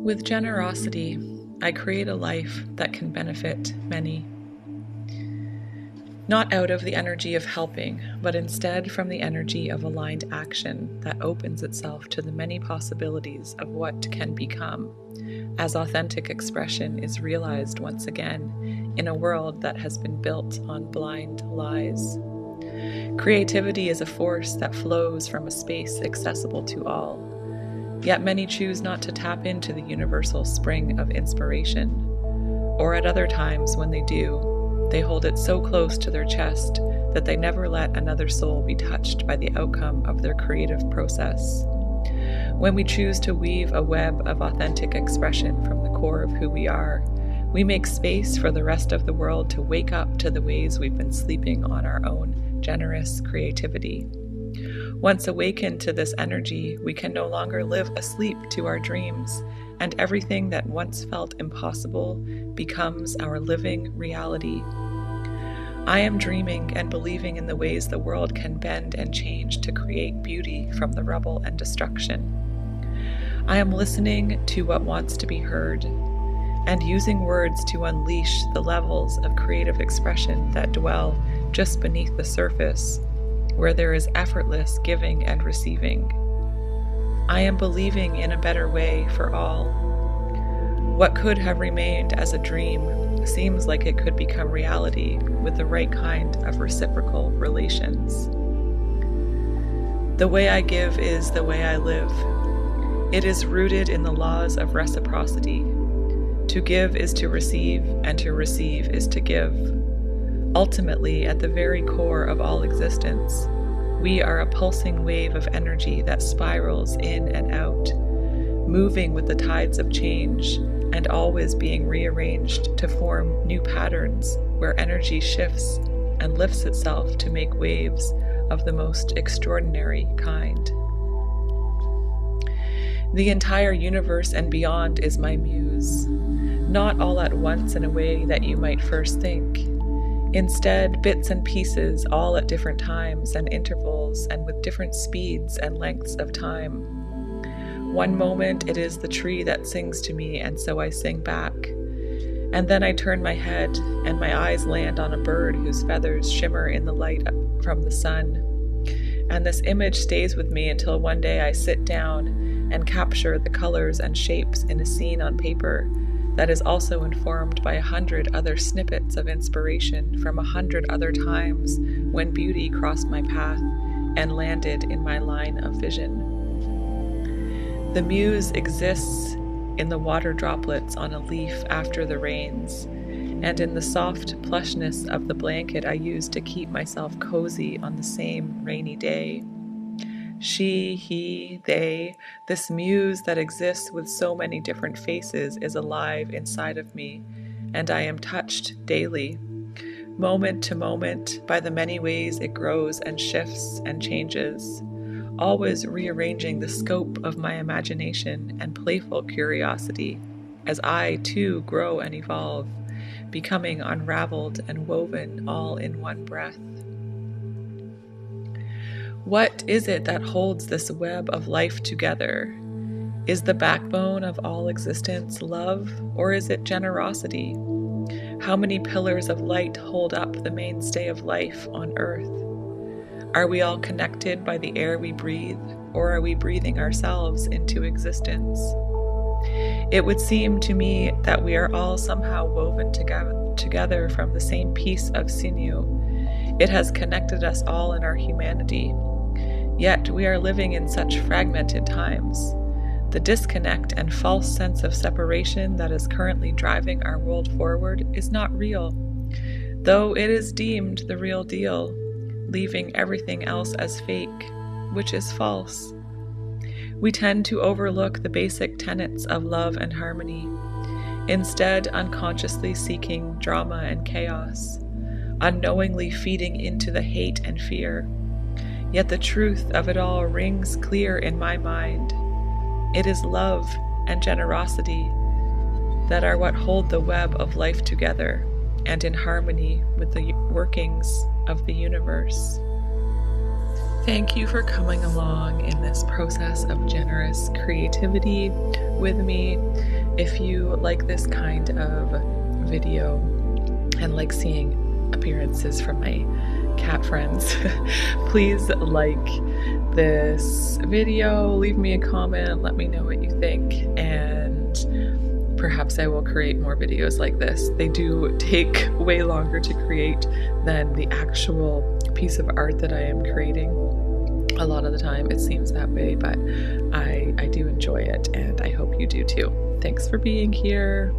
With generosity, I create a life that can benefit many. Not out of the energy of helping, but instead from the energy of aligned action that opens itself to the many possibilities of what can become, as authentic expression is realized once again in a world that has been built on blind lies. Creativity is a force that flows from a space accessible to all, yet many choose not to tap into the universal spring of inspiration, or at other times when they do, they hold it so close to their chest that they never let another soul be touched by the outcome of their creative process. When we choose to weave a web of authentic expression from the core of who we are, we make space for the rest of the world to wake up to the ways we've been sleeping on our own generous creativity. Once awakened to this energy, we can no longer live asleep to our dreams, and everything that once felt impossible becomes our living reality. I am dreaming and believing in the ways the world can bend and change to create beauty from the rubble and destruction. I am listening to what wants to be heard, and using words to unleash the levels of creative expression that dwell just beneath the surface, where there is effortless giving and receiving. I am believing in a better way for all. What could have remained as a dream seems like it could become reality with the right kind of reciprocal relations. The way I give is the way I live. It is rooted in the laws of reciprocity. To give is to receive, and to receive is to give. Ultimately, at the very core of all existence, we are a pulsing wave of energy that spirals in and out, moving with the tides of change and always being rearranged to form new patterns where energy shifts and lifts itself to make waves of the most extraordinary kind. The entire universe and beyond is my muse, not all at once in a way that you might first think. Instead, bits and pieces all at different times and intervals and with different speeds and lengths of time. One moment it is the tree that sings to me, and so I sing back. And then I turn my head and my eyes land on a bird whose feathers shimmer in the light from the sun. And this image stays with me until one day I sit down and capture the colors and shapes in a scene on paper that is also informed by 100 other snippets of inspiration from 100 other times when beauty crossed my path and landed in my line of vision. The muse exists in the water droplets on a leaf after the rains, and in the soft plushness of the blanket I use to keep myself cozy on the same rainy day. She, he, they, this muse that exists with so many different faces is alive inside of me, and I am touched daily, moment to moment, by the many ways it grows and shifts and changes, always rearranging the scope of my imagination and playful curiosity as I too grow and evolve, becoming unraveled and woven all in one breath. What is it that holds this web of life together? Is the backbone of all existence love, or is it generosity? How many pillars of light hold up the mainstay of life on earth? Are we all connected by the air we breathe, or are we breathing ourselves into existence? It would seem to me that we are all somehow woven together from the same piece of sinew. It has connected us all in our humanity. Yet we are living in such fragmented times. The disconnect and false sense of separation that is currently driving our world forward is not real, though it is deemed the real deal, leaving everything else as fake, which is false. We tend to overlook the basic tenets of love and harmony, instead unconsciously seeking drama and chaos, unknowingly feeding into the hate and fear. Yet the truth of it all rings clear in my mind. It is love and generosity that are what hold the web of life together and in harmony with the workings of the universe. Thank you for coming along in this process of generous creativity with me, If you like this kind of video and like seeing appearances from my cat friends, please like this video, leave me a comment, let me know what you think, and perhaps I will create more videos like this. They do take way longer to create than the actual piece of art that I am creating. A lot of the time it seems that way, but I do enjoy it, and I hope you do too. Thanks for being here.